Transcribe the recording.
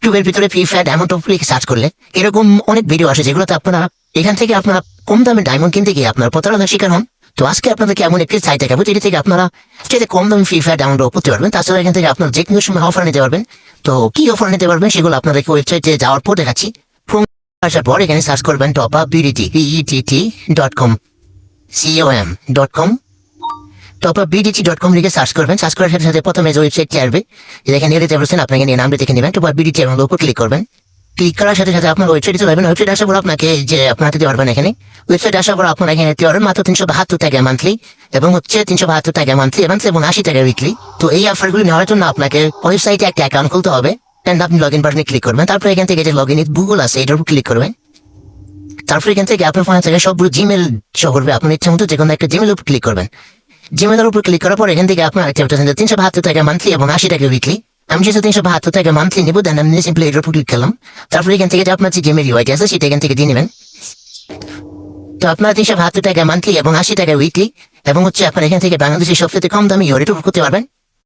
ইউটিউবের ভিতরে free fire diamond top লিখে সার্চ করলে এরকম অনেক ভিডিও আসে যেগুলোতে আপনারা এখান থেকে আপনারা কম দামে ডায়মন্ড কিনতে গিয়ে আপনার প্রতারণার শিকার হন। তো আজকে আপনাদেরকে এমন একটি সাইট দেখাবো যেটি থেকে আপনারা যেতে কম দামে ফ্রি ফায়ার ডাউনলোড করতে পারবেন। তাছাড়া এখান থেকে আপনার যে কোনো সময় অফার নিতে পারবেন। তো কি অফার নিতে পারবেন সেগুলো আপনাদেরকে ওয়েবসাইটে যাওয়ার পর দেখাচ্ছি। আসার পর এখানে সার্চ করবেন topupbdt.com com topupbdt.com লিখে সার্চ করবেন। সার্চ করার সাথে সাথে প্রথমে যে ওয়েবসাইটটি আসবে এখানে নিতে পারছেন, আপনাকে নিয়ে নামটি দেখে নেবেন। topupbdt এবং উপর ক্লিক করবেন। ক্লিক করার সাথে সাথে আপনার ওয়েবসাইটে চলে যাবেন। ওয়েবসাইট আসার পর আপনাকে যে আপনারা দিতে পারবেন এখানে ওয়েবসাইট আসার পর আপনারা এখানে দিতে পারবেন মাত্র 372 টাকা মান্থলি এবং হচ্ছে 372 টাকা মান্থলি এবং 80 টাকা উইকলি। তো এই অফারগুলি নেওয়ার জন্য আপনাকে ওয়েবসাইটে একটা অ্যাকাউন্ট খুলতে হবে। আপনি লগ ইন বাটনে ক্লিক করবেন। তারপর এখান থেকে যে লগ ইন গুগল আছে এটার উপর ক্লিক করবেন। তারপর এখান থেকে আপনার ফোন থেকে সবগুলো জিমেল শো করবে। আপনার ইচ্ছা মতো যে কোনো একটা জিমেল উপর ক্লিক করবেন। জিমেলের উপর ক্লিক করার পর এখান থেকে আপনার 372 টাকা মান্থলি এবং 80 টাকা উইকলি। আমি যেহেতু 372 টাকা মান্থলি নেবো, দেন আমি সিম্পলি এটার উপর ক্লিক করলাম। তারপর এখান থেকে যে আপনার যে জিমেল ইউআইডি আছে সেটা এখান থেকে দিয়ে নেবেন। তো আপনার 372 টাকা মান্থলি এবং 80 টাকা উইকলি এবং হচ্ছে আপনার এখান থেকে বাংলাদেশের সবচেয়ে কম দামি ইউআইডি করতে পারবেন।